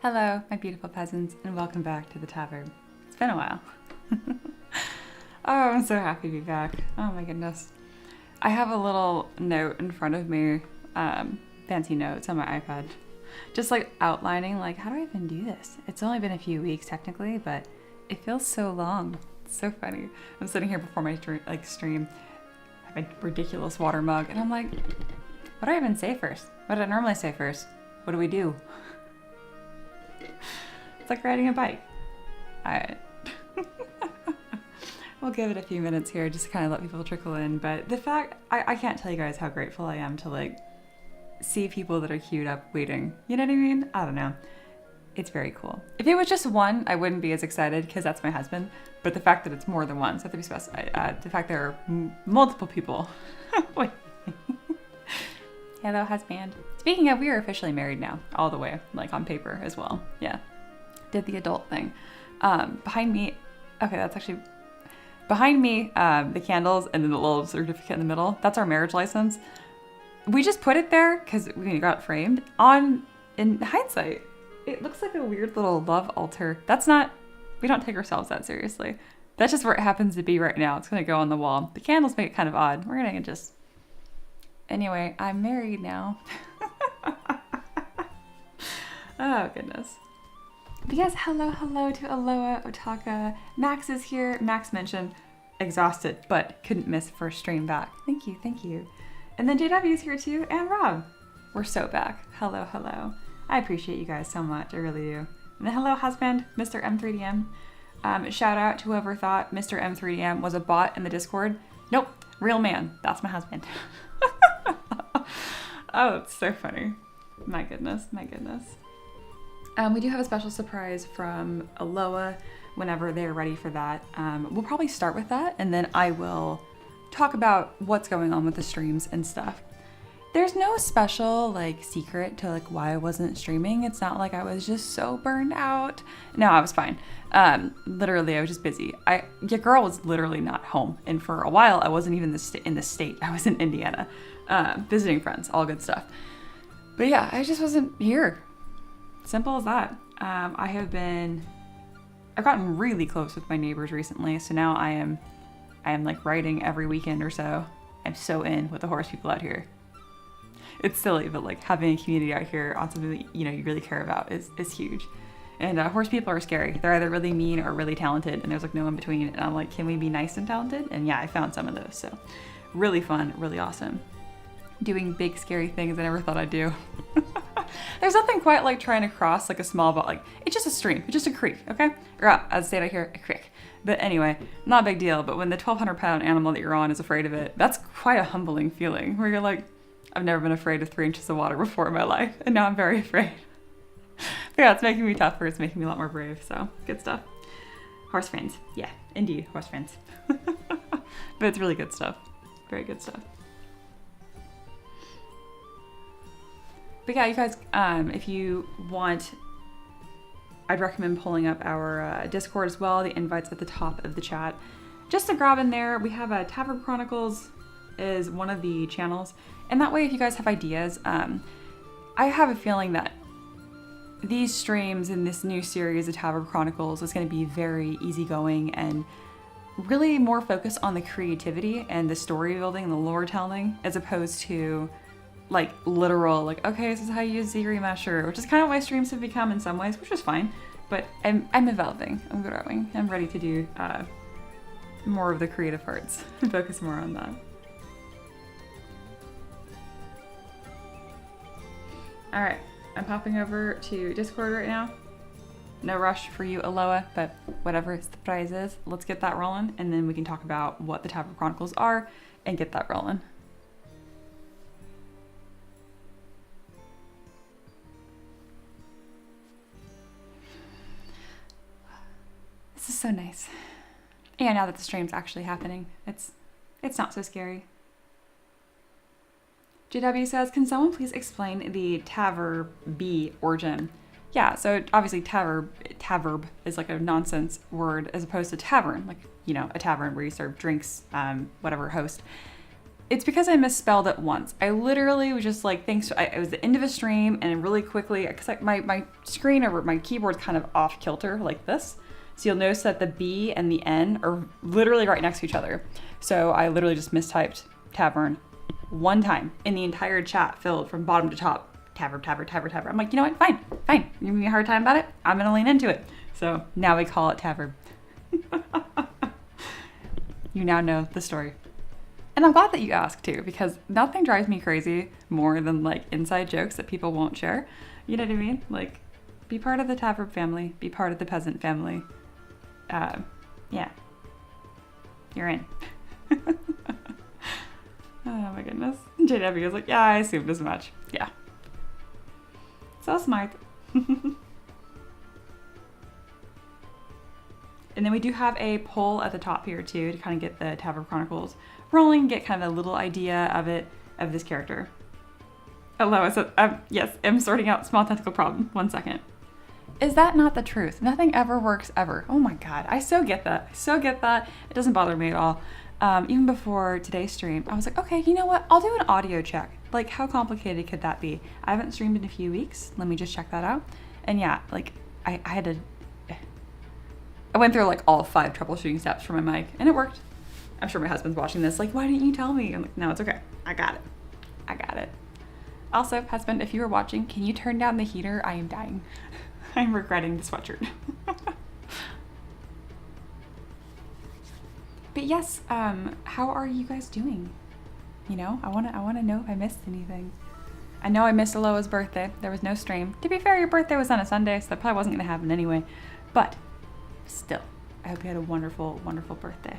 Hello, my beautiful peasants, and welcome back to the Taverb. It's been a while. Oh, I'm so happy to be back. Oh my goodness. I have a little note in front of me, fancy notes on my iPad, just like outlining, like, how do I even do this? It's only been a few weeks technically, but it feels so long. It's so funny. I'm sitting here before my stream, I have a ridiculous water mug, and I'm like, what do I even say first? What did I normally say first? What do we do? It's like riding a bike. Alright. We'll give it a few minutes here just to kind of let people trickle in, but the fact, I can't tell you guys how grateful I am to like see people that are queued up waiting. You know what I mean? I don't know. It's very cool. If it was just one, I wouldn't be as excited because that's my husband, but the fact that it's more than one, so I have to be specified. The fact there are multiple people. Wait. Hello, husband. Speaking of, we are officially married now, all the way, like on paper as well. Yeah. Did the adult thing. Behind me, okay, that's actually, behind me, the candles and then the little certificate in the middle, that's our marriage license. We just put it there because we got framed. In hindsight, it looks like a weird little love altar. That's not, we don't take ourselves that seriously. That's just where it happens to be right now. It's going to go on the wall. The candles make it kind of odd. We're going to just, anyway, I'm married now. Oh, goodness. But yes, hello to Aloha, Otaka. Max is here. Max mentioned exhausted, but couldn't miss first stream back. Thank you. And then JW is here too, and Rob. We're so back. Hello. I appreciate you guys so much. I really do. And then hello, husband, Mr. M3DM. Shout out to whoever thought Mr. M3DM was a bot in the Discord. Nope, real man. That's my husband. Oh, it's so funny. My goodness. We do have a special surprise from Aloha whenever they're ready for that. We'll probably start with that, and then I will talk about what's going on with the streams and stuff. There's no special like secret to like why I wasn't streaming. It's not like I was just so burned out. No, I was fine. Literally, I was just busy. Your girl was literally not home, and for a while, I wasn't even in the state. I was in Indiana, visiting friends, all good stuff. But yeah, I just wasn't here. Simple as that. I've gotten really close with my neighbors recently, so now I am like riding every weekend or so. I'm so in with the horse people out here. It's silly, but like having a community out here on something that you really care about is huge. And horse people are scary. They're either really mean or really talented, and there's like no in between. And I'm like, can we be nice and talented? And yeah, I found some of those. So really fun, really awesome. Doing big scary things I never thought I'd do. There's nothing quite like trying to cross like a small boat. Like, it's just a stream. It's just a creek, okay? Or as I say out here, a creek. But anyway, not a big deal. But when the 1,200-pound animal that you're on is afraid of it, that's quite a humbling feeling where you're like, I've never been afraid of 3 inches of water before in my life, and now I'm very afraid. But yeah, it's making me tougher. It's making me a lot more brave. So good stuff. Horse friends. Yeah, indeed, horse friends. But it's really good stuff. Very good stuff. But yeah, you guys, if you want, I'd recommend pulling up our Discord as well. The invite's at the top of the chat. Just to grab in there, we have a Taverb Chronicles is one of the channels. And that way, if you guys have ideas, I have a feeling that these streams in this new series of Taverb Chronicles is going to be very easygoing and really more focused on the creativity and the story building and the lore telling, as opposed to like literal, like, okay, this is how you use ZBrush, which is kind of why streams have become in some ways, which is fine. But I'm evolving, I'm growing, I'm ready to do more of the creative parts and focus more on that. All right, I'm popping over to Discord right now. No rush for you, Aloha, but whatever the prize is, let's get that rolling, and then we can talk about what the Taverb Chronicles are and get that rolling. This is so nice. And now that the stream's actually happening, it's not so scary. JW says, can someone please explain the Taverb origin? Yeah, so obviously Taverb is like a nonsense word as opposed to tavern, like, a tavern where you serve drinks, whatever host. it's because I misspelled it once. I literally was just like, it was the end of a stream, and really quickly, because my screen or my keyboard's kind of off kilter like this. So you'll notice that the B and the N are literally right next to each other. So I literally just mistyped Tavern one time in the entire chat filled from bottom to top. Taverb. I'm like, you know what? Fine. You give me a hard time about it. I'm going to lean into it. So now we call it Taverb. You now know the story. And I'm glad that you asked too, because nothing drives me crazy more than like inside jokes that people won't share. You know what I mean? Like, be part of the Taverb family, be part of the peasant family. Yeah. You're in. Oh my goodness. JW was like, yeah, I assumed as much. Yeah. So smart. And then we do have a poll at the top here too to kind of get the Taverb Chronicles rolling, get kind of a little idea of this character. Hello, so yes, I'm sorting out small technical problem. 1 second. Is that not the truth? Nothing ever works ever. Oh my God, I so get that. It doesn't bother me at all. Even before today's stream, I was like, okay, you know what? I'll do an audio check. Like, how complicated could that be? I haven't streamed in a few weeks. Let me just check that out. And yeah, like I went through like all 5 troubleshooting steps for my mic, and it worked. I'm sure my husband's watching this. Like, why didn't you tell me? I'm like, no, it's okay. I got it. Also, husband, if you were watching, can you turn down the heater? I am dying. I'm regretting the sweatshirt. But yes, how are you guys doing? You know, I wanna know if I missed anything. I know I missed Aloha's birthday. There was no stream. To be fair, your birthday was on a Sunday, so that probably wasn't gonna happen anyway. But still, I hope you had a wonderful, wonderful birthday.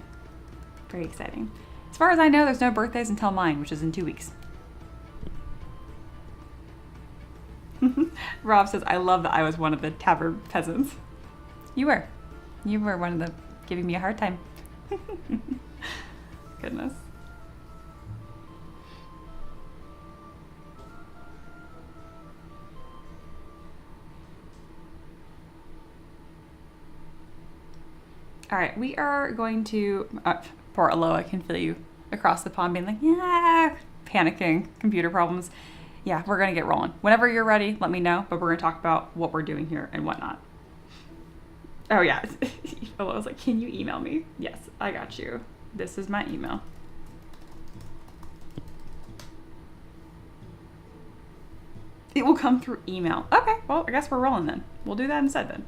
Very exciting. As far as I know, there's no birthdays until mine, which is in 2 weeks. Rob says, I love that I was one of the Taverb peasants. You were one of the giving me a hard time. Goodness. All right, we are going to, poor Aloha can feel you across the pond being like, yeah, panicking, computer problems. Yeah, we're gonna get rolling. Whenever you're ready, let me know, but we're gonna talk about what we're doing here and whatnot. Oh yeah, Aloha's like, can you email me? Yes, I got you. This is my email. It will come through email. Okay, well, I guess we're rolling then. We'll do that instead then.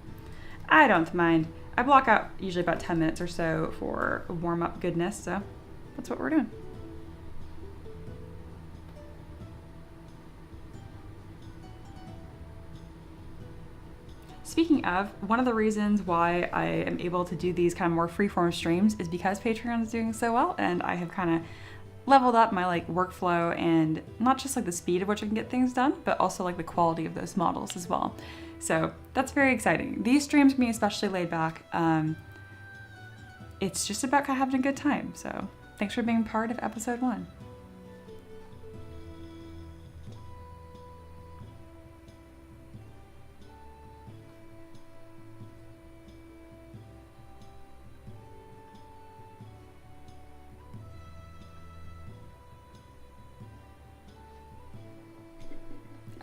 I don't mind. I block out usually about 10 minutes or so for warm-up goodness, so that's what we're doing. Speaking of, one of the reasons why I am able to do these kind of more freeform streams is because Patreon is doing so well, and I have kind of leveled up my like workflow and not just like the speed of which I can get things done, but also like the quality of those models as well. So that's very exciting. These streams can be especially laid back. It's just about kind of having a good time. So thanks for being part of episode 1.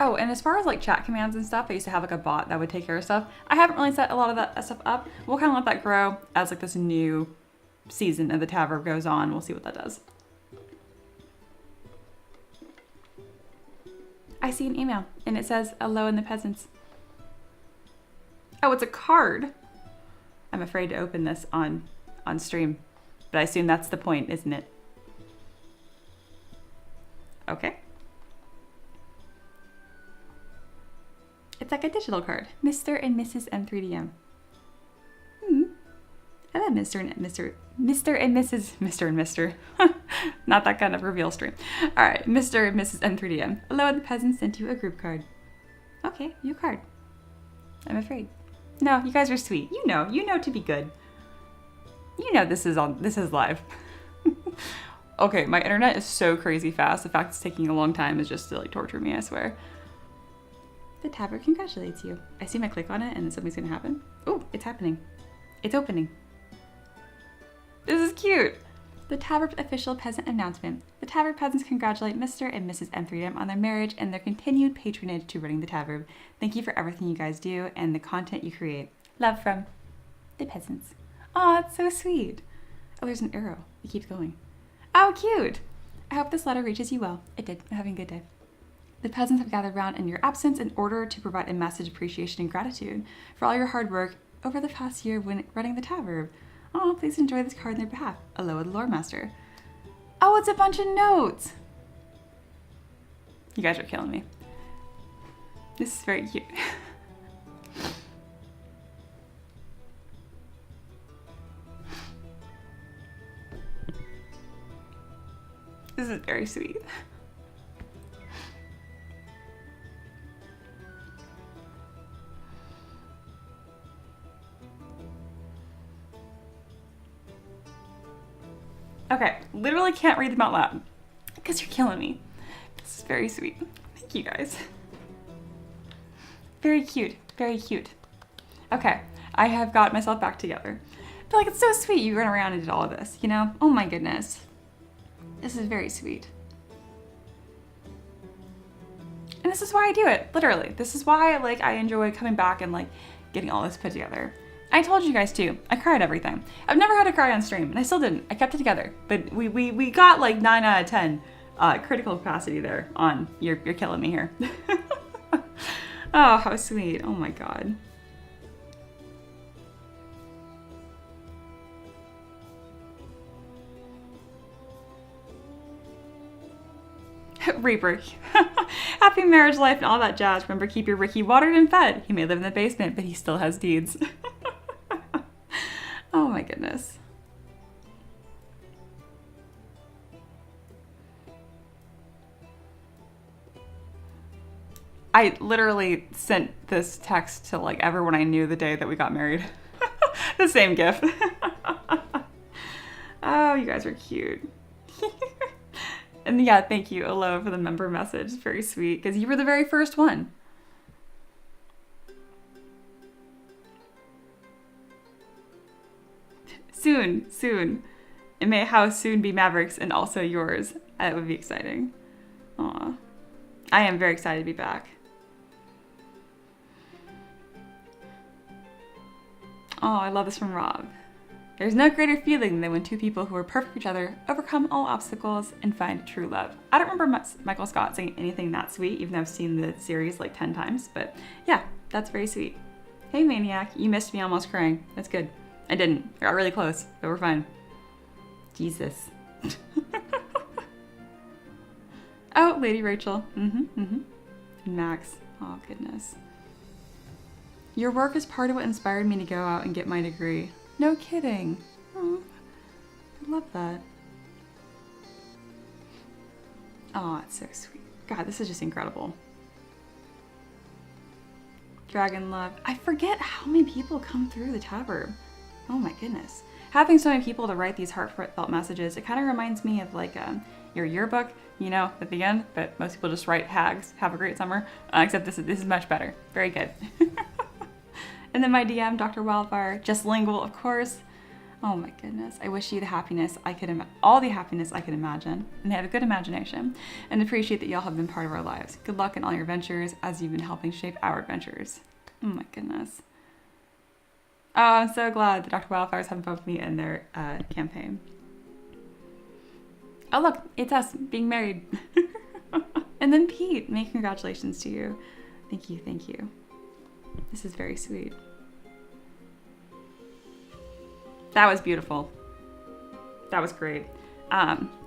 Oh, and as far as like chat commands and stuff, I used to have like a bot that would take care of stuff. I haven't really set a lot of that stuff up. We'll kind of let that grow as like this new season of the Taverb goes on. We'll see what that does. I see an email and it says, hello in the peasants. Oh, it's a card. I'm afraid to open this on stream, but I assume that's the point, isn't it? Okay. It's like a digital card. Mr. and Mrs. M3DM. Hello, Mr. and Mr. Mr. and Mr. Not that kind of reveal stream. All right, Mr. and Mrs. M3DM. Hello, the peasant sent you a group card. Okay, you card. I'm afraid. No, you guys are sweet. You know to be good. You know this is live. Okay, my internet is so crazy fast. The fact it's taking a long time is just to like torture me, I swear. The Taverb congratulates you. I see my click on it and then something's gonna happen. Oh, it's happening. It's opening. This is cute. The Taverb official peasant announcement. The Taverb peasants congratulate Mr. and Mrs. M3DM on their marriage and their continued patronage to running the Taverb. Thank you for everything you guys do and the content you create. Love from the peasants. Aw, it's so sweet. Oh, there's an arrow. It keeps going. Oh, cute. I hope this letter reaches you well. It did. I'm having a good day. The peasants have gathered round in your absence in order to provide a message of appreciation and gratitude for all your hard work over the past year when running the Taverb. Oh, please enjoy this card on their behalf. Aloha, the Lore Master. Oh, it's a bunch of notes. You guys are killing me. This is very cute. This is very sweet. Okay, literally can't read them out loud because you're killing me. This is very sweet. Thank you guys. Very cute, very cute. Okay, I have got myself back together. But like, it's so sweet you ran around and did all of this, you know? Oh my goodness. This is very sweet. And this is why I do it, literally. This is why like I enjoy coming back and like getting all this put together. I told you guys too, I cried everything. I've never had to cry on stream, and I still didn't. I kept it together. But we got like 9 out of 10 critical capacity there on. You're killing me here. Oh, how sweet. Oh my god. Reaper. Happy marriage life and all that jazz. Remember, keep your Ricky watered and fed. He may live in the basement, but he still has deeds. Oh my goodness. I literally sent this text to like everyone I knew the day that we got married. The same gif. Oh, you guys are cute. And yeah, thank you, Aloha, for the member message. Very sweet, because you were the very first one. Soon, soon. It may how soon be Maverick's and also yours. That would be exciting. Aw. I am very excited to be back. Oh, I love this from Rob. There's no greater feeling than when two people who are perfect for each other overcome all obstacles and find true love. I don't remember Michael Scott saying anything that sweet, even though I've seen the series like 10 times, but yeah, that's very sweet. Hey Maniac, you missed me almost crying. That's good. I didn't. I got really close, but we're fine. Jesus. Oh, Lady Rachel. And Max. Oh, goodness. Your work is part of what inspired me to go out and get my degree. No kidding. Oh, I love that. Oh, it's so sweet. God, this is just incredible. Dragon Love. I forget how many people come through the Taverb. Oh my goodness. Having so many people to write these heartfelt messages, it kind of reminds me of like your yearbook, you know, at the end, but most people just write hags, have a great summer, except this is much better. Very good. And then my DM, Dr. Wildfire, just lingual, of course. Oh my goodness. I wish you the happiness I could, all the happiness I could imagine, and have a good imagination, and appreciate that y'all have been part of our lives. Good luck in all your ventures as you've been helping shape our adventures. Oh my goodness. Oh, I'm so glad that Dr. Wildfire's having fun with me in their campaign. Oh look, it's us being married. And then Pete, many congratulations to you. Thank you, thank you. This is very sweet. That was beautiful. That was great.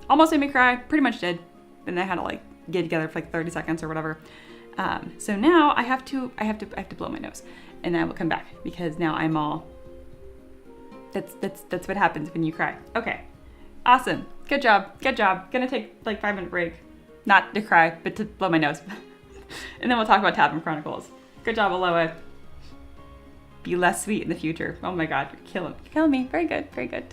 Almost made me cry, pretty much did. And I had to like get together for like 30 seconds or whatever. So now I have to blow my nose, and then I will come back because now I'm all. That's what happens when you cry. Okay, awesome, good job. Gonna take like 5-minute break, not to cry, but to blow my nose, and then we'll talk about Tavern Chronicles. Good job, Aloha. Be less sweet in the future. Oh my God, you're killing me. Very good, very good.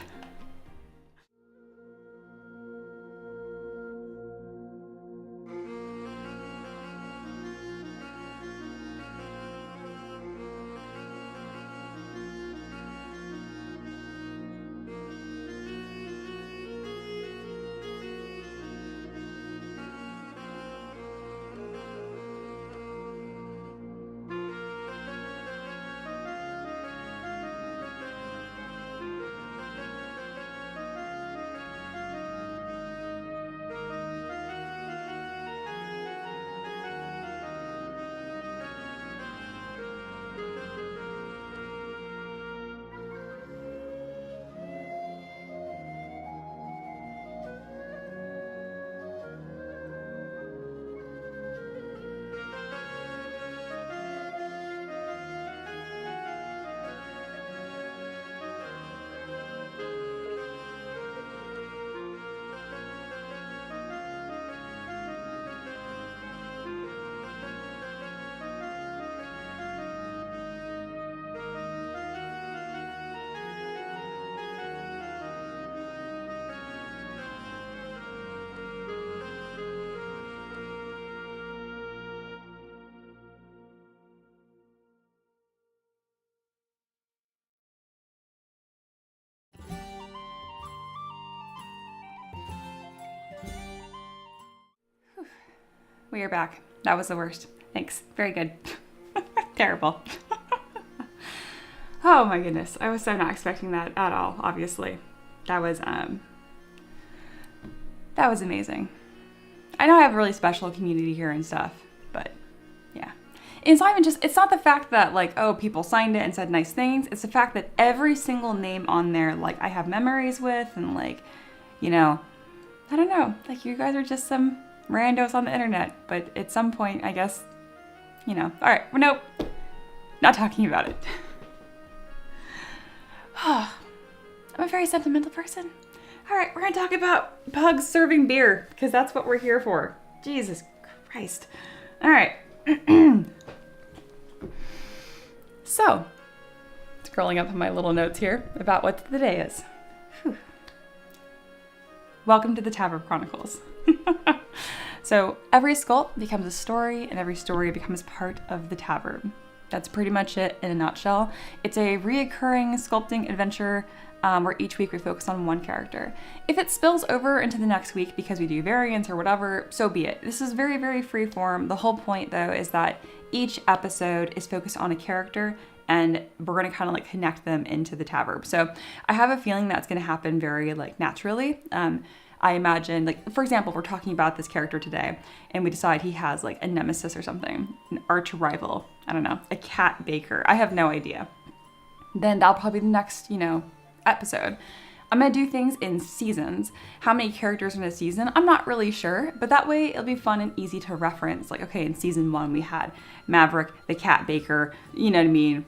we are back. That was the worst. Thanks. Very good. Terrible. Oh my goodness. I was so not expecting that at all, obviously. That was amazing. I know I have a really special community here and stuff, but yeah. It's not even just, it's not the fact that like, oh, people signed it and said nice things. It's the fact that every single name on there, like I have memories with, and like, you know, I don't know, like you guys are just some randos on the internet, but at some point, I guess, you know, all right, well, nope, not talking about it. I'm a very sentimental person. All right, we're gonna talk about pugs serving beer, because that's what we're here for. Jesus Christ. All right. So, scrolling up on my little notes here about what the day is. Whew. Welcome to the Taverb Chronicles. So, every sculpt becomes a story, and every story becomes part of the Taverb. That's pretty much it in a nutshell. It's a reoccurring sculpting adventure where each week we focus on one character. If it spills over into the next week because we do variants or whatever, so be it. This is very, very free form. The whole point though is that each episode is focused on a character and we're gonna kind of like connect them into the Taverb. So I have a feeling that's gonna happen very like naturally. I imagine, like, for example, we're talking about this character today and we decide he has like a nemesis or something, an arch rival, I don't know, a cat baker. I have no idea. Then that'll probably be the next, you know, episode. I'm gonna do things in seasons. How many characters in a season? I'm not really sure, but that way it'll be fun and easy to reference. Like, okay, in season 1 we had Maverick, the cat baker, you know what I mean?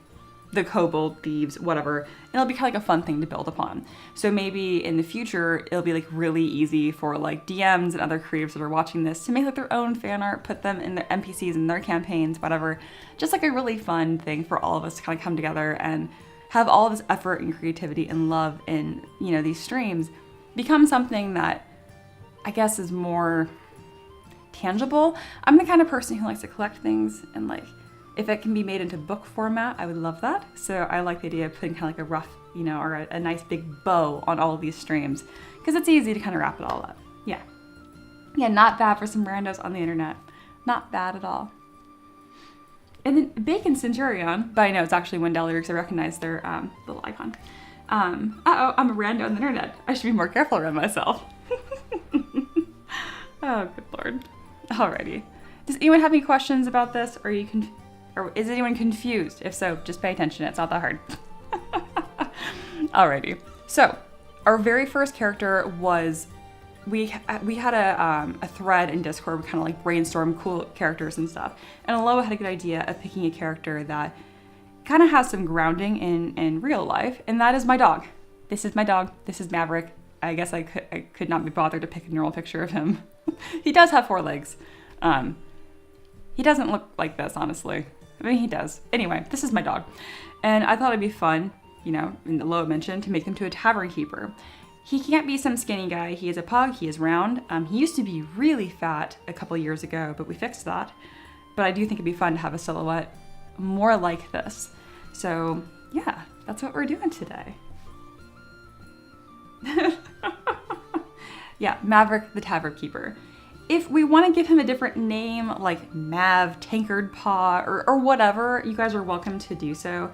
The kobold thieves, whatever. And it'll be kind of like a fun thing to build upon. So maybe in the future, it'll be like really easy for like DMs and other creators that are watching this to make like their own fan art, put them in their NPCs in their campaigns, whatever. Just like a really fun thing for all of us to kind of come together and have all of this effort and creativity and love in, you know, these streams become something that I guess is more tangible. I'm the kind of person who likes to collect things, and like if it can be made into book format, I would love that. So I like the idea of putting kind of like a rough, you know, or a nice big bow on all of these streams because it's easy to kind of wrap it all up. Yeah. Yeah, not bad for some randos on the internet. Not bad at all. And then Bacon Centurion, but I know it's actually Wendelia because I recognize their little icon. Uh-oh, I'm a rando on the internet. I should be more careful around myself. Oh, good Lord. Alrighty. Does anyone have any questions about this? Or is anyone confused? If so, just pay attention. It's not that hard. Alrighty. So, our very first character was we had a thread in Discord. We kind of like brainstorm cool characters and stuff. And Aloha had a good idea of picking a character that kind of has some grounding in real life, and that is my dog. This is my dog. This is Maverick. I guess I could not be bothered to pick a neural picture of him. He does have 4 legs. He doesn't look like this, honestly. I mean, he does. Anyway, this is my dog. And I thought it'd be fun, you know, and Aloha mentioned, to make him to a Tavernkeeper. He can't be some skinny guy. He is a pug. He is round. He used to be really fat a couple years ago, but we fixed that. But I do think it'd be fun to have a silhouette more like this. So yeah, that's what we're doing today. Yeah, Maverick the Tavernkeeper. If we want to give him a different name, like Mav, Tankard Paw, or whatever, you guys are welcome to do so.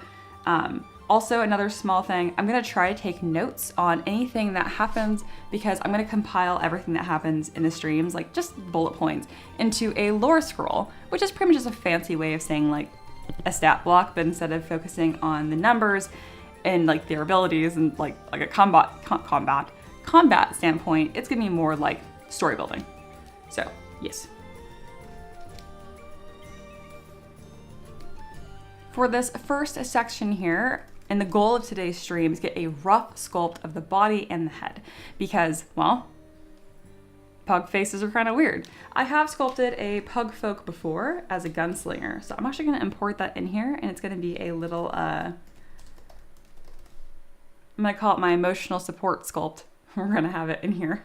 Also, another small thing, I'm going to try to take notes on anything that happens because I'm going to compile everything that happens in the streams, like just bullet points, into a lore scroll, which is pretty much just a fancy way of saying like a stat block, but instead of focusing on the numbers and like their abilities and like a combat standpoint, it's going to be more like story building. So, yes. For this first section here, and the goal of today's stream is get a rough sculpt of the body and the head because, well, pug faces are kind of weird. I have sculpted a Pugfolk before as a gunslinger, so I'm actually going to import that in here, and it's going to be a little, I'm going to call it my emotional support sculpt. We're going to have it in here.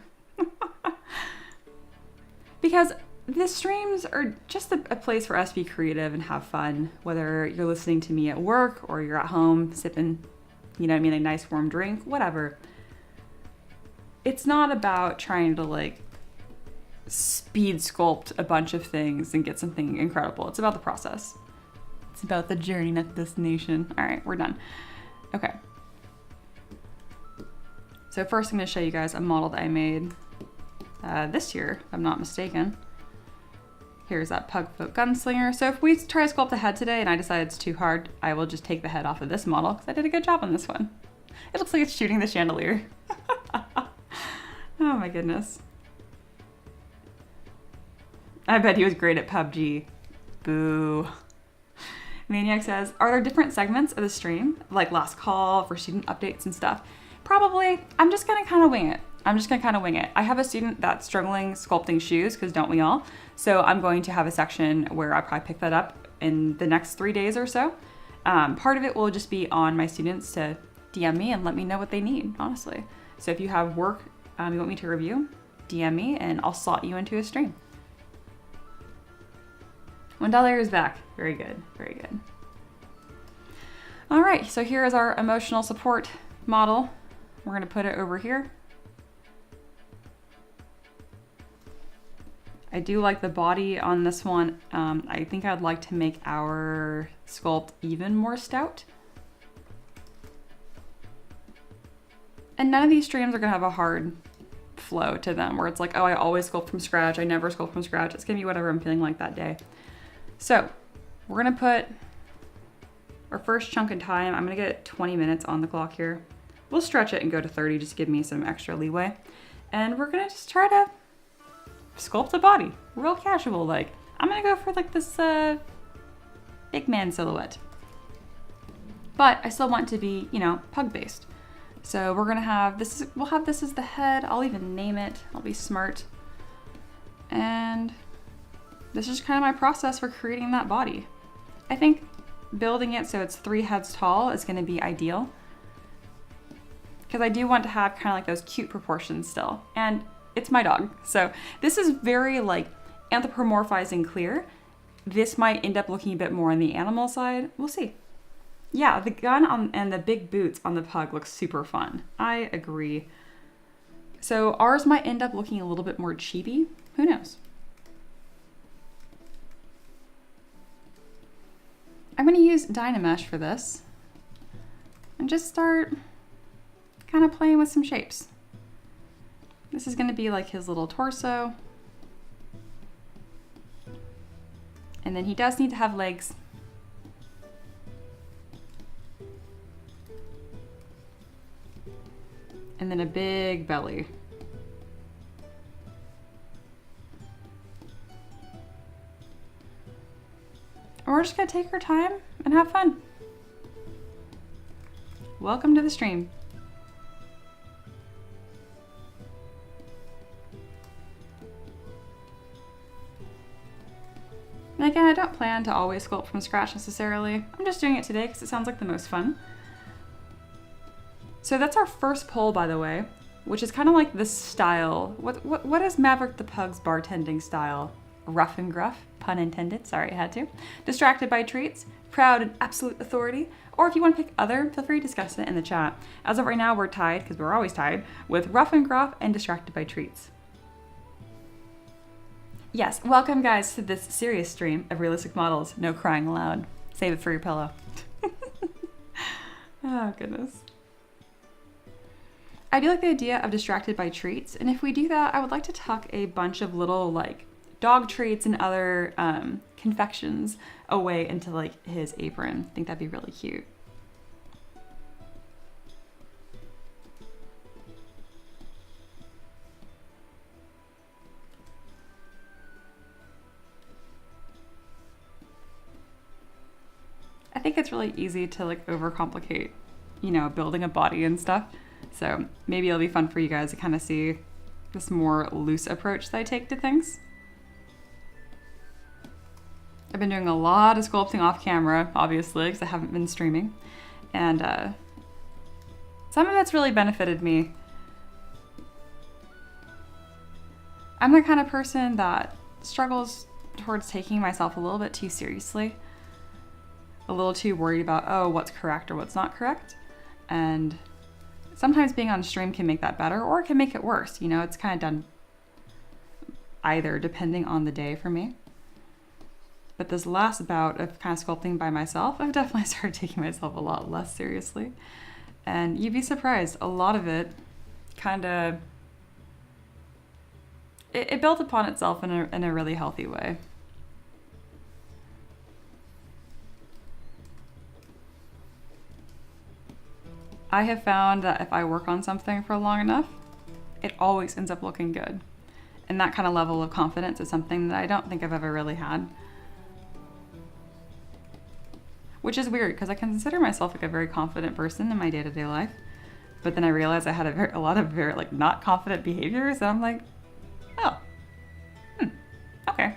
Because the streams are just a place for us to be creative and have fun, whether you're listening to me at work or you're at home sipping, you know what I mean, a nice warm drink, whatever. It's not about trying to like speed sculpt a bunch of things and get something incredible. It's about the process. It's about the journey, not the destination. All right, we're done. Okay. So first I'm gonna show you guys a model that I made this year, if I'm not mistaken. Here's that Pugfolk gunslinger. So if we try to sculpt the head today and I decide it's too hard, I will just take the head off of this model because I did a good job on this one. It looks like it's shooting the chandelier. Oh my goodness. I bet he was great at PUBG. Boo. Maniac says, are there different segments of the stream, like last call for student updates and stuff? Probably. I'm just gonna kind of wing it. I have a student that's struggling sculpting shoes, because don't we all? So I'm going to have a section where I probably pick that up in the next 3 days or so. Part of it will just be on my students to DM me and let me know what they need, honestly. So if you have work you want me to review, DM me and I'll slot you into a stream. $1 is back. Very good, very good. All right, so here is our emotional support model. We're gonna put it over here. I do like the body on this one. I think I'd like to make our sculpt even more stout. And none of these streams are gonna have a hard flow to them where it's like, oh, I always sculpt from scratch. I never sculpt from scratch. It's gonna be whatever I'm feeling like that day. So we're gonna put our first chunk in time. I'm gonna get 20 minutes on the clock here. We'll stretch it and go to 30, just to give me some extra leeway. And we're gonna just try to sculpt the body, real casual. Like, I'm gonna go for like this big man silhouette. But I still want to be, you know, pug based. So we're gonna have this, we'll have this as the head. I'll even name it, I'll be smart. And this is kind of my process for creating that body. I think building it so it's 3 heads tall is gonna be ideal. Because I do want to have kind of like those cute proportions still. And it's my dog. So this is very like anthropomorphizing clear. This might end up looking a bit more on the animal side. We'll see. Yeah, the gun and the big boots on the pug looks super fun. I agree. So ours might end up looking a little bit more chibi. Who knows? I'm gonna use Dynamesh for this and just start kind of playing with some shapes. This is gonna be like his little torso. And then he does need to have legs. And then a big belly. And we're just gonna take our time and have fun. Welcome to the stream. And again, I don't plan to always sculpt from scratch necessarily. I'm just doing it today because it sounds like the most fun. So that's our first poll, by the way, which is kind of like this style. What is Maverick the Pug's bartending style? Rough and gruff, pun intended, sorry I had to. Distracted by treats, proud and absolute authority. Or if you want to pick other, feel free to discuss it in the chat. As of right now, we're tied, because we're always tied, with rough and gruff and distracted by treats. Yes, welcome guys to this serious stream of realistic models. No crying aloud. Save it for your pillow. Oh goodness. I do like the idea of distracted by treats, and if we do that, I would like to tuck a bunch of little like dog treats and other confections away into like his apron. I think that'd be really cute. I think it's really easy to like overcomplicate, you know, building a body and stuff. So maybe it'll be fun for you guys to kind of see this more loose approach that I take to things. I've been doing a lot of sculpting off camera, obviously, because I haven't been streaming. And some of it's really benefited me. I'm the kind of person that struggles towards taking myself a little bit too seriously. A little too worried about, oh, what's correct or what's not correct. And sometimes being on stream can make that better, or it can make it worse. You know, it's kind of done. either, depending on the day for me. But this last bout of kind of sculpting by myself, I've definitely started taking myself a lot less seriously. And you'd be surprised, a lot of it kind of, it built upon itself in a really healthy way. I have found that if I work on something for long enough, it always ends up looking good. And that kind of level of confidence is something that I don't think I've ever really had. Which is weird, because I consider myself like a very confident person in my day-to-day life. But then I realized I had a lot of very like not confident behaviors, and I'm like, oh, okay.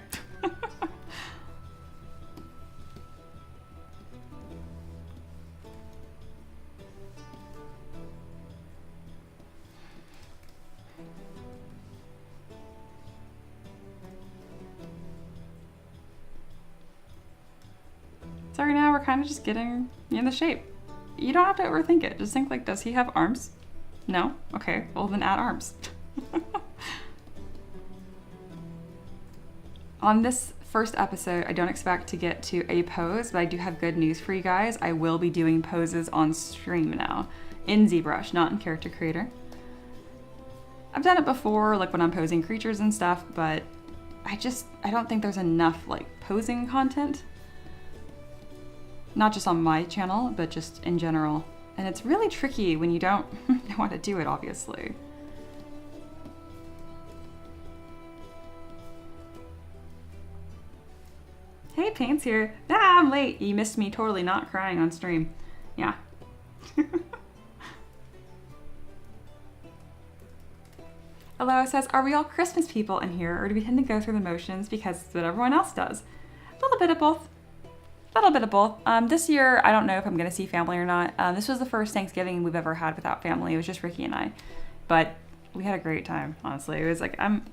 So right now we're kind of just getting in the shape. You don't have to overthink it. Just think like, does he have arms? No? Okay, well then add arms. On this first episode, I don't expect to get to a pose, but I do have good news for you guys. I will be doing poses on stream now in ZBrush, not in Character Creator. I've done it before, like when I'm posing creatures and stuff, but I don't think there's enough like posing content. Not just on my channel, but just in general. And it's really tricky when you don't know how to do it, obviously. Hey, Paint's here. Ah, I'm late. You missed me totally not crying on stream. Yeah. Hello says, are we all Christmas people in here, or do we tend to go through the motions because it's what everyone else does? A little bit of both. A little bit of both. This year, I don't know if I'm going to see family or not. This was the first Thanksgiving we've ever had without family. It was just Ricky and I. But we had a great time, honestly. It was like, I'm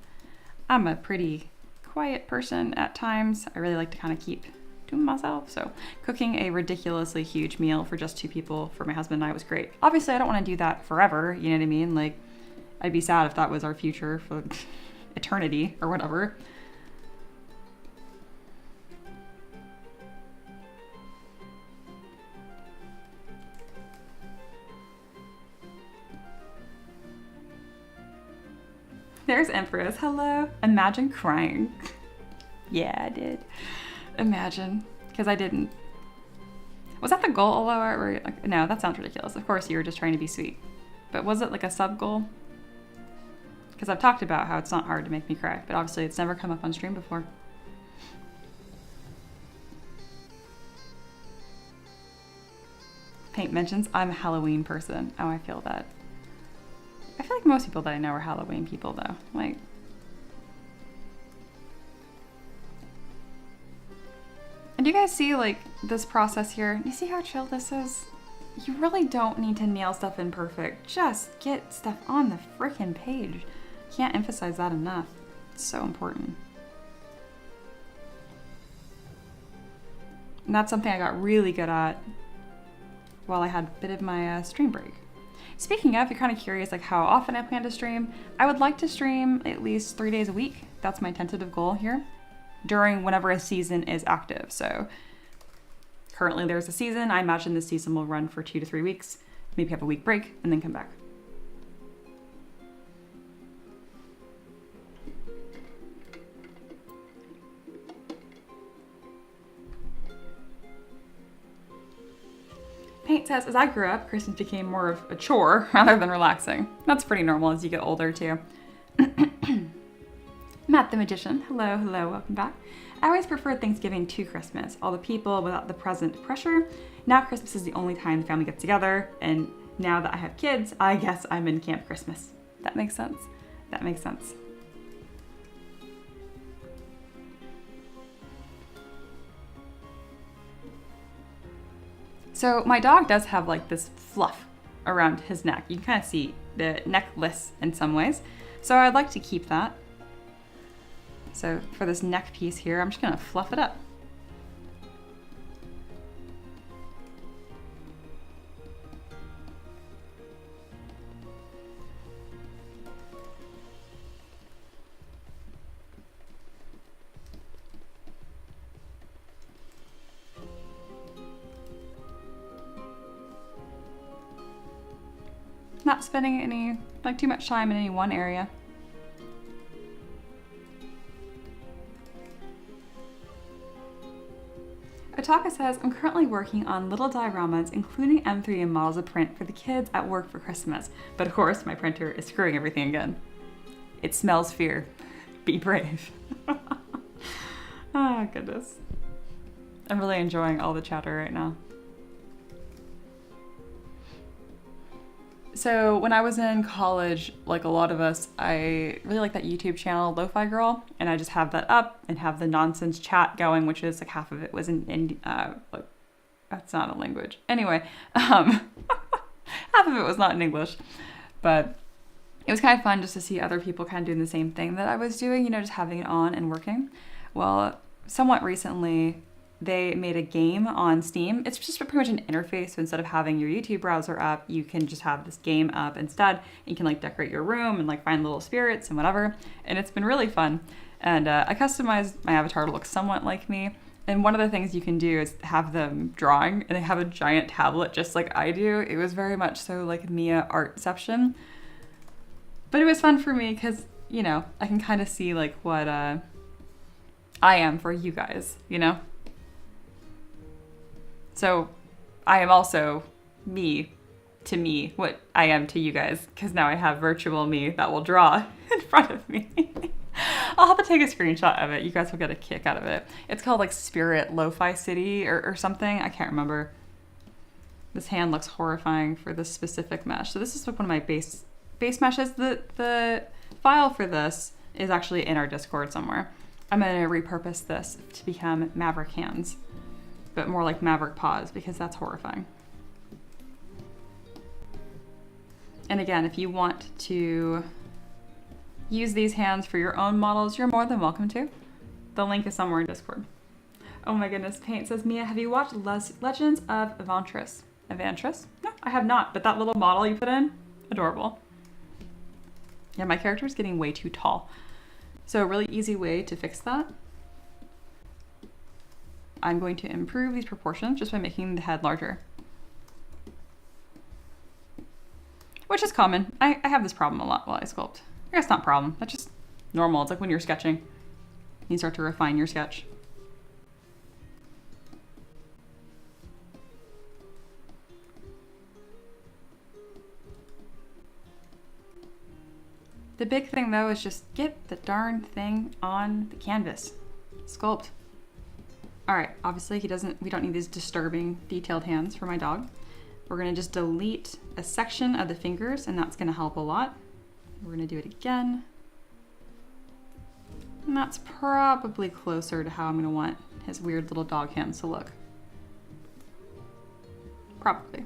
a pretty quiet person at times. I really like to kind of keep to myself. So cooking a ridiculously huge meal for just 2 people for my husband and I was great. Obviously, I don't want to do that forever. You know what I mean? Like, I'd be sad if that was our future for eternity or whatever. There's Empress. Hello. Imagine crying. Yeah, I did. Imagine. Because I didn't. Was that the goal, Aloha? Or, like, no, that sounds ridiculous. Of course, you were just trying to be sweet. But was it like a sub-goal? Because I've talked about how it's not hard to make me cry. But obviously, it's never come up on stream before. Paint mentions I'm a Halloween person. Oh, I feel that. I feel like most people that I know are Halloween people, though. Like, and do you guys see, like, this process here? You see how chill this is? You really don't need to nail stuff in perfect. Just get stuff on the frickin' page. Can't emphasize that enough. It's so important. And that's something I got really good at while I had a bit of my stream break. Speaking of, if you're kind of curious like how often I plan to stream, I would like to stream at least 3 days a week. That's my tentative goal here during whenever a season is active. So currently there's a season. I imagine this season will run for 2 to 3 weeks, maybe have a week break and then come back. Paint says, as I grew up, Christmas became more of a chore rather than relaxing. That's pretty normal as you get older too. Matt the Magician, hello, welcome back. I always preferred Thanksgiving to Christmas, all the people without the present pressure. Now Christmas is the only time the family gets together, and now that I have kids, I guess I'm in Camp Christmas. That makes sense. That makes sense. So my dog does have like this fluff around his neck. You can kind of see the necklace in some ways. So I'd like to keep that. So for this neck piece here, I'm just gonna fluff it up. not spending too much time in any one area. Otaka says, I'm currently working on little dioramas, including M3DM models of print for the kids at work for Christmas. But of course, my printer is screwing everything again. It smells fear. Be brave. Oh, goodness. I'm really enjoying all the chatter right now. So when I was in college, like a lot of us, I really like that YouTube channel, Lo-Fi Girl, and I just have that up and have the nonsense chat going, which is like half of it was in like, that's not a language. Anyway, half of it was not in English, but it was kind of fun just to see other people kind of doing the same thing that I was doing, you know, just having it on and working. Well, somewhat recently, they made a game on Steam. It's just pretty much an interface. So instead of having your YouTube browser up, you can just have this game up instead. You can like decorate your room and like find little spirits and whatever. And it's been really fun. And I customized my avatar to look somewhat like me. And one of the things you can do is have them drawing, and they have a giant tablet just like I do. It was very much so like Mia Artception. But it was fun for me because, you know, I can kind of see like what I am for you guys, you know? So I am also me to me, what I am to you guys, because now I have virtual me that will draw in front of me. I'll have to take a screenshot of it. You guys will get a kick out of it. It's called like Spirit Lo-Fi City or something. I can't remember. This hand looks horrifying for this specific mesh. So this is like one of my base meshes. The file for this is actually in our Discord somewhere. I'm going to repurpose this to become Maverick hands, but more like Maverick paws because that's horrifying. And again, if you want to use these hands for your own models, you're more than welcome to. The link is somewhere in Discord. Oh my goodness, Paint says, Mia, have you watched Legends of Evantris? Evantris? No, I have not, but that little model you put in, adorable. Yeah, my character is getting way too tall. So a really easy way to fix that, I'm going to improve these proportions just by making the head larger. Which is common. I have this problem a lot while I sculpt. I guess not problem, that's just normal. It's like when you're sketching, you start to refine your sketch. The big thing though is just get the darn thing on the canvas. Sculpt. All right, obviously we don't need these disturbing detailed hands for my dog. We're gonna just delete a section of the fingers and that's gonna help a lot. We're gonna do it again. And that's probably closer to how I'm gonna want his weird little dog hands to look. Probably.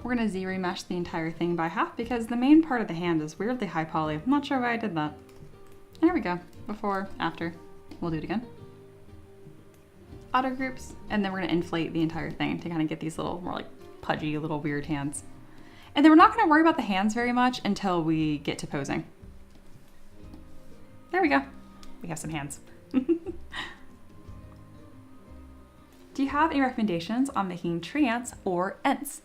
We're gonna Z-remesh the entire thing by half because the main part of the hand is weirdly high poly. I'm not sure why I did that. There we go. Before, after. We'll do it again. Auto groups, and then we're gonna inflate the entire thing to kind of get these little more like pudgy little weird hands. And then we're not gonna worry about the hands very much until we get to posing. There we go. We have some hands. Do you have any recommendations on making tree ants or ents?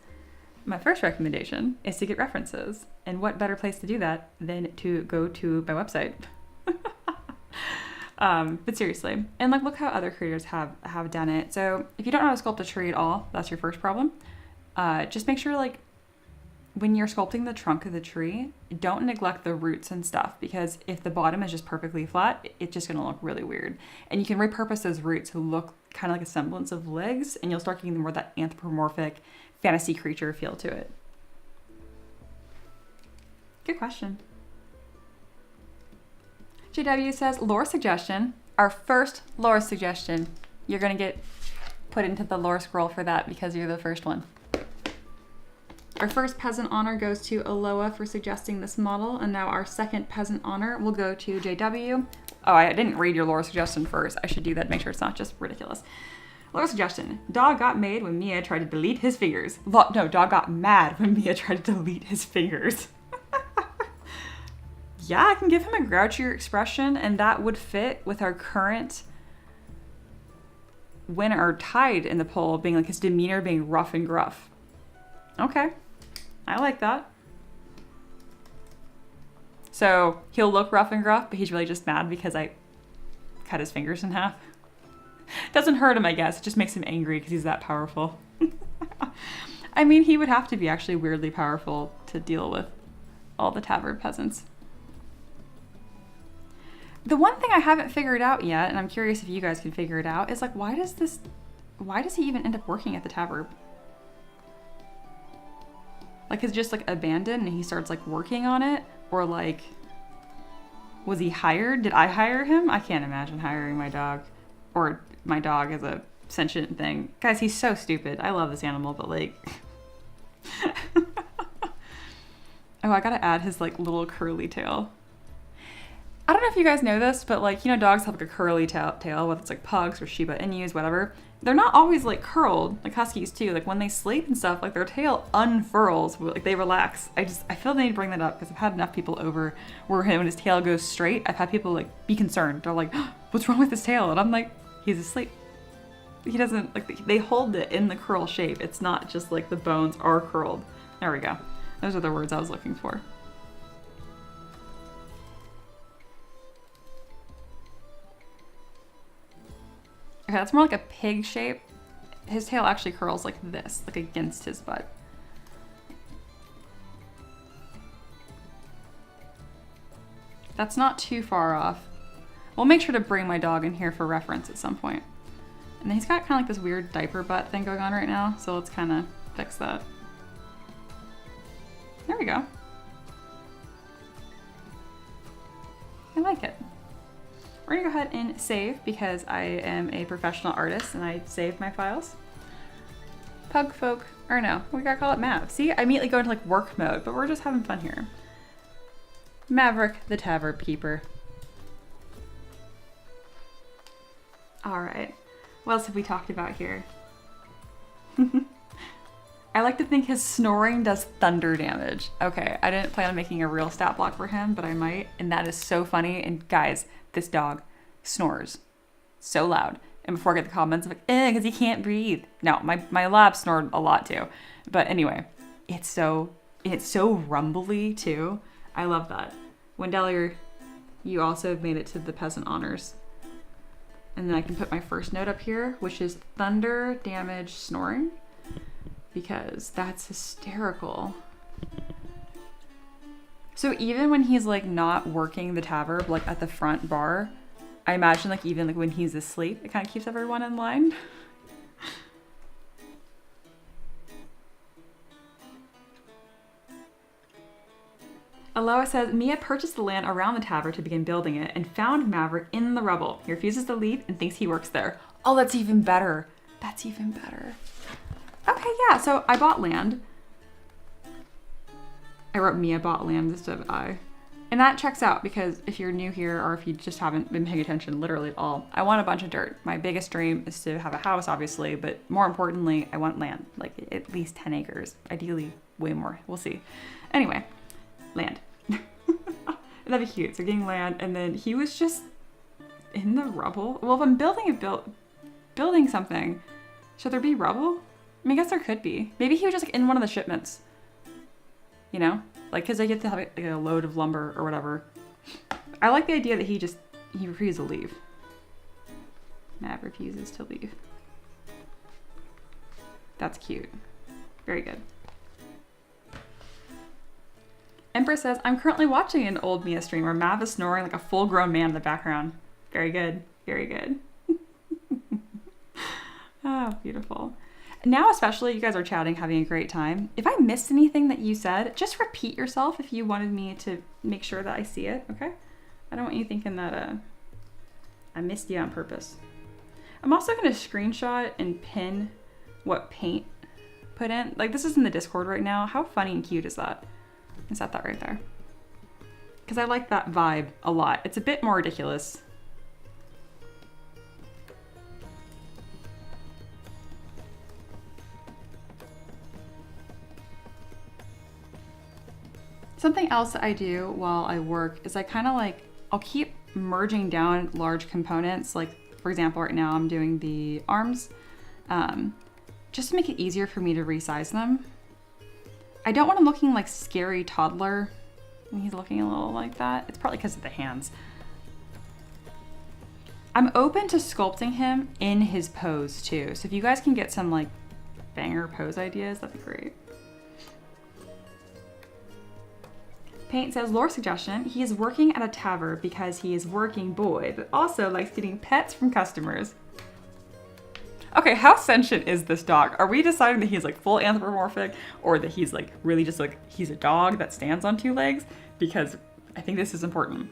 My first recommendation is to get references. And what better place to do that than to go to my website? But seriously, and like look how other creators have done it. So if you don't know how to sculpt a tree at all, that's your first problem. Just make sure like when you're sculpting the trunk of the tree, don't neglect the roots and stuff, because if the bottom is just perfectly flat, it's just gonna look really weird. And you can repurpose those roots to look kind of like a semblance of legs, and you'll start getting more that anthropomorphic fantasy creature feel to it. Good question. JW says, lore suggestion. Our first lore suggestion. You're gonna get put into the lore scroll for that because you're the first one. Our first peasant honor goes to Aloha for suggesting this model, and now our second peasant honor will go to JW. Oh, I didn't read your lore suggestion first. I should do that, make sure it's not just ridiculous. Lore suggestion. Dog got made when Mia tried to delete his fingers. No, dog got mad when Mia tried to delete his fingers. Yeah, I can give him a grouchier expression, and that would fit with our current or tied in the pole being like his demeanor being rough and gruff. Okay, I like that. So he'll look rough and gruff, but he's really just mad because I cut his fingers in half. Doesn't hurt him, I guess. It just makes him angry because he's that powerful. I mean, he would have to be actually weirdly powerful to deal with all the Taverb peasants. The one thing I haven't figured out yet, and I'm curious if you guys can figure it out, is like, why does he even end up working at the Taverb? Like, is it just like abandoned and he starts like working on it? Or like, was he hired? Did I hire him? I can't imagine hiring my dog, or my dog as a sentient thing. Guys, he's so stupid. I love this animal, but like, oh, I gotta add his like little curly tail. I don't know if you guys know this, but like, you know, dogs have like a curly tail, whether it's like pugs or Shiba Inus, whatever. They're not always like curled, like huskies too. Like when they sleep and stuff, like their tail unfurls, like they relax. I feel they need to bring that up because I've had enough people over where when his tail goes straight, I've had people like be concerned. They're like, oh, what's wrong with his tail? And I'm like, he's asleep. He doesn't, like, they hold it in the curl shape. It's not just like the bones are curled. There we go. Those are the words I was looking for. Okay, that's more like a pig shape. His tail actually curls like this, like against his butt. That's not too far off. We'll make sure to bring my dog in here for reference at some point. And then he's got kind of like this weird diaper butt thing going on right now, so let's kind of fix that. There we go. I like it. We're gonna go ahead and save because I am a professional artist and I save my files. Pugfolk, or no, we gotta call it Mav. See, I immediately go into like work mode, but we're just having fun here. Maverick, the Tavernkeeper. All right, what else have we talked about here? I like to think his snoring does thunder damage. Okay, I didn't plan on making a real stat block for him, but I might, and that is so funny. And guys, this dog snores so loud. And before I get the comments, I'm like, because he can't breathe. No, my lab snored a lot too. But anyway, it's so rumbly too. I love that. Wendelier, you also made it to the peasant honors. And then I can put my first note up here, which is thunder damage snoring, because that's hysterical. So even when he's like not working the Taverb, like at the front bar, I imagine like even like when he's asleep, it kind of keeps everyone in line. Aloha says, Mia purchased the land around the tavern to begin building it and found Maverick in the rubble. He refuses to leave and thinks he works there. Oh, that's even better. That's even better. Okay, yeah, so I bought land. I wrote Mia bought land instead of I. And that checks out because if you're new here or if you just haven't been paying attention literally at all, I want a bunch of dirt. My biggest dream is to have a house, obviously, but more importantly, I want land, like at least 10 acres. Ideally, way more. We'll see. Anyway, land. That'd be cute. So getting land, and then he was just in the rubble. Well, if I'm building something, should there be rubble? I mean, I guess there could be. Maybe he was just like in one of the shipments. You know? Like, because they get to have like a load of lumber or whatever. I like the idea that he refuses to leave. Mav refuses to leave. That's cute. Very good. Empress says, I'm currently watching an old Mia stream where Mav is snoring like a full-grown man in the background. Very good. Very good. Oh, beautiful. Now especially, you guys are chatting, having a great time. If I missed anything that you said, just repeat yourself if you wanted me to make sure that I see it, okay? I don't want you thinking that I missed you on purpose. I'm also going to screenshot and pin what Paint put in. Like, this is in the Discord right now. How funny and cute is that? Is that right there? Because I like that vibe a lot. It's a bit more ridiculous. Something else that I do while I work is I kind of like, I'll keep merging down large components like For example, right now I'm doing the arms, just to make it easier for me to resize them. I don't want him looking like scary toddler. He's looking a little like that. It's probably because of the hands. I'm open to sculpting him in his pose too. So if you guys can get some like banger pose ideas, that'd be great. Paint says, lore suggestion, he is working at a Taverb because he is working boy, but also likes getting pets from customers. Okay, how sentient is this dog? Are we deciding that he's like full anthropomorphic or that he's like really just like, he's a dog that stands on 2 legs? Because I think this is important.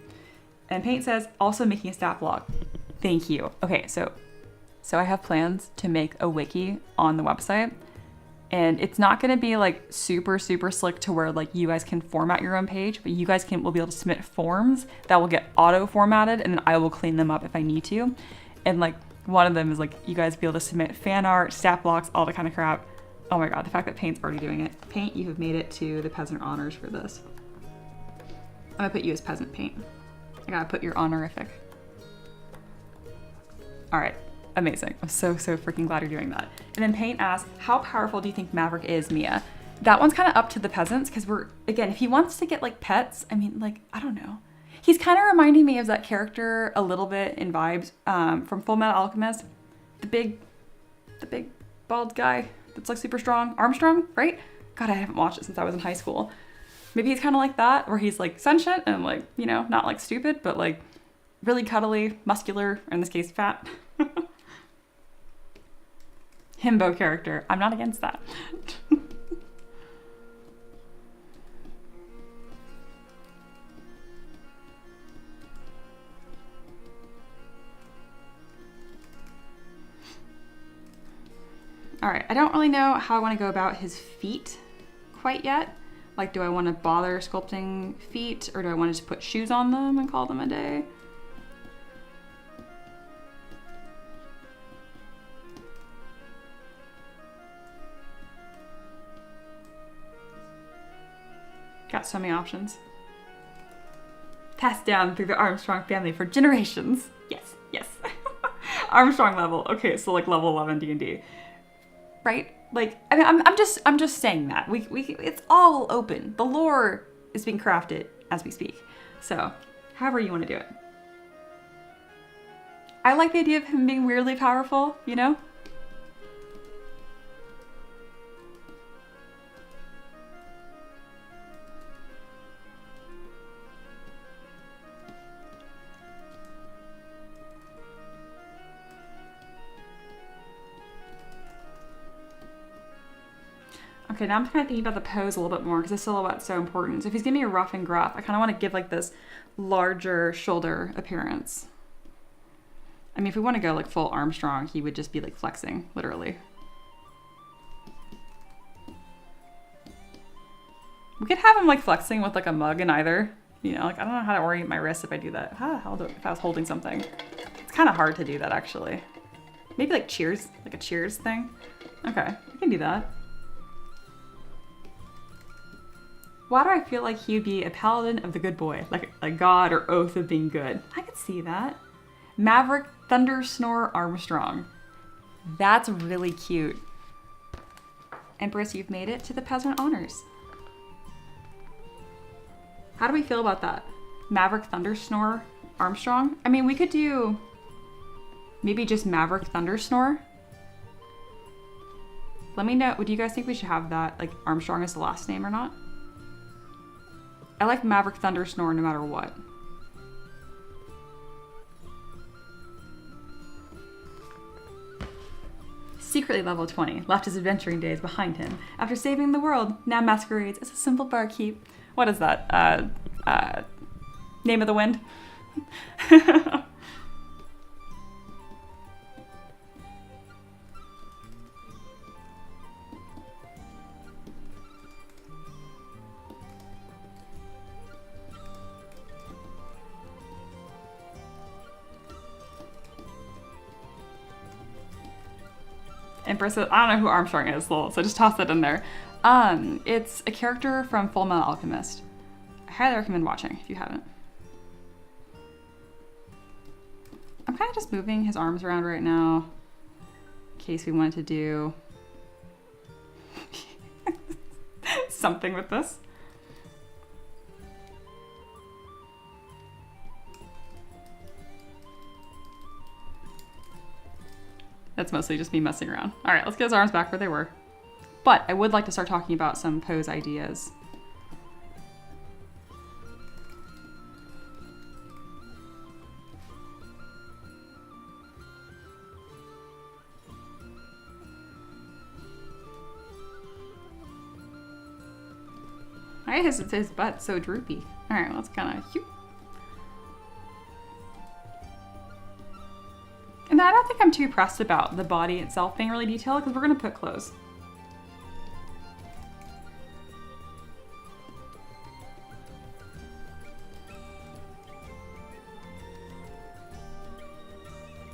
And Paint says, also making a stat blog. Thank you. Okay, so I have plans to make a wiki on the website, and it's not gonna be like super slick to where like you guys can format your own page, but you guys will be able to submit forms that will get auto formatted, and then I will clean them up if I need to. And like one of them is like you guys be able to submit fan art, stat blocks, all that kind of crap. Oh my God, the fact that Paint's already doing it. Paint, you have made it to the peasant honors for this. I'm gonna put you as peasant, Paint. I gotta put your honorific. All right, amazing. I'm so freaking glad you're doing that. And then Paint asks, how powerful do you think Maverick is, Mia? That one's kind of up to the peasants, because again, if he wants to get like pets, I mean, like, I don't know. He's kind of reminding me of that character a little bit in vibes from Full Metal Alchemist. The big bald guy that's like super strong. Armstrong, right? God, I haven't watched it since I was in high school. Maybe he's kind of like that, where he's like sentient and like, you know, not like stupid, but like really cuddly, muscular, or in this case, fat. Himbo character. I'm not against that. All right, I don't really know how I want to go about his feet quite yet. Like, do I want to bother sculpting feet, or do I want to just put shoes on them and call them a day? Got so many options. Passed down through the Armstrong family for generations. Yes, yes. Armstrong level. Okay, so like level 11 D&D. Right? Like, I mean, I'm just saying that. It's all open. The lore is being crafted as we speak. So, however you want to do it. I like the idea of him being weirdly powerful, you know? Okay, now I'm kind of thinking about the pose a little bit more because the silhouette's so important. So if he's giving me a rough and gruff, I kind of want to give like this larger shoulder appearance. I mean, if we want to go like full Armstrong, he would just be like flexing, literally. We could have him like flexing with like a mug in either. You know, like I don't know how to orient my wrist if I do that. How do if I was holding something? It's kind of hard to do that actually. Maybe like cheers, like a cheers thing. Okay, we can do that. Why do I feel like he would be a paladin of the good boy? Like a god or oath of being good. I could see that. Maverick Thunder Snore Armstrong. That's really cute. Empress, you've made it to the peasant honors. How do we feel about that? Maverick Thunder Snore Armstrong? I mean, we could do maybe just Maverick Thunder Snore. Let me know, do you guys think we should have that, like Armstrong as the last name or not? I like Maverick Thunder Snore no matter what. Secretly level 20, left his adventuring days behind him. After saving the world, now masquerades as a simple barkeep. What is that? Name of the Wind? Empress, I don't know who Armstrong is, so just toss that in there. It's a character from Full Metal Alchemist. I highly recommend watching if you haven't. I'm kind kind of just moving his arms around right now in case we wanted to do something with this. That's mostly just me messing around. All right, let's get his arms back where they were. But I would like to start talking about some pose ideas. Why is his butt so droopy? All right, let's kind of. And I don't think I'm too pressed about the body itself being really detailed because we're gonna put clothes.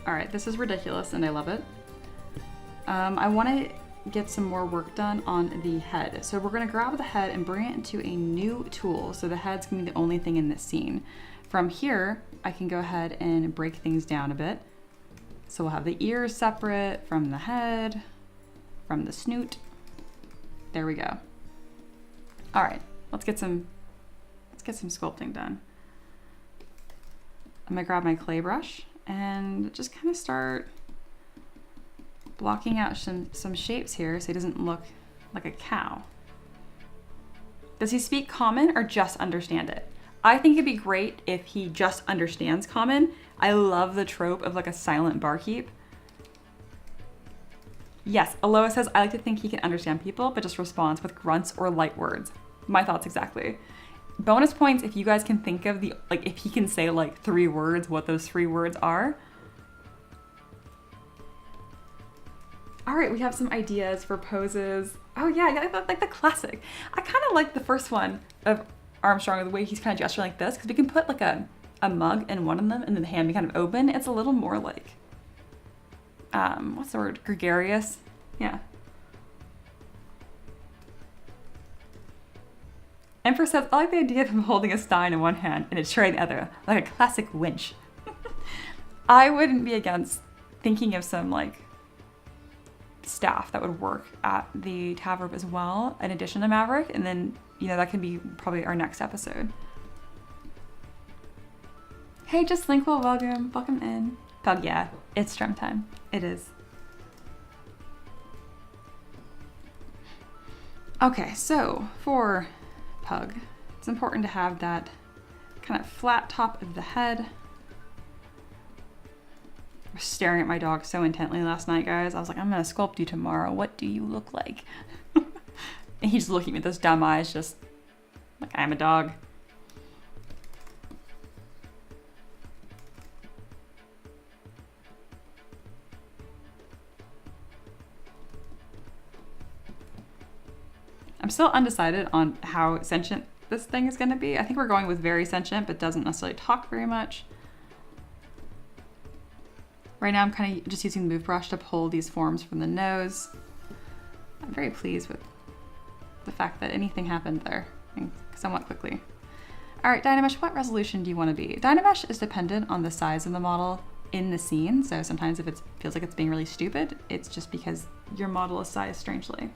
All right, this is ridiculous and I love it. I want to get some more work done on the head. So we're gonna grab the head and bring it into a new tool. So the head's gonna be the only thing in this scene. From here, I can go ahead and break things down a bit. So we'll have the ears separate from the head, from the snoot. There we go. All right, let's get some sculpting done. I'm gonna grab my clay brush and just kind of start blocking out some shapes here so he doesn't look like a cow. Does he speak common or just understand it? I think it'd be great if he just understands common. I love the trope of like a silent barkeep. Yes, Aloha says, I like to think he can understand people, but just responds with grunts or light words. My thoughts exactly. Bonus points if you guys can think of if he can say like 3 words, what those 3 words are. All right, we have some ideas for poses. Oh yeah, like the classic. I kind of like the first one of Armstrong, the way he's kind of gesturing like this, because we can put like a mug in one of them and then the hand be kind of open. It's a little more like, what's the word? Gregarious? Yeah. Empress says, I like the idea of him holding a stein in one hand and a tray in the other, like a classic winch. I wouldn't be against thinking of some like staff that would work at the Taverb as well, in addition to Maverick, and then, you know, that can be probably our next episode. Hey, just Linkwell, welcome in. Pug, yeah, it's strum time. It is. Okay, so for Pug, it's important to have that kind of flat top of the head. I was staring at my dog so intently last night, guys. I was like, I'm gonna sculpt you tomorrow. What do you look like? And he's looking at those dumb eyes, just like I'm a dog. I'm still undecided on how sentient this thing is gonna be. I think we're going with very sentient, but doesn't necessarily talk very much. Right now I'm kind of just using the move brush to pull these forms from the nose. I'm very pleased with the fact that anything happened there somewhat quickly. All right, Dynamesh, what resolution do you want to be? Dynamesh is dependent on the size of the model in the scene. So sometimes if it feels like it's being really stupid, it's just because your model is sized strangely.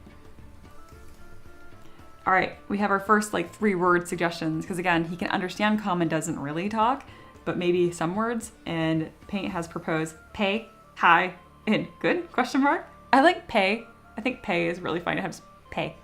All right, we have our first like 3-word suggestions, because again, he can understand common, doesn't really talk, but maybe some words. And Paint has proposed pay, hi, and good, question mark. I like pay. I think pay is really fun to have just pay.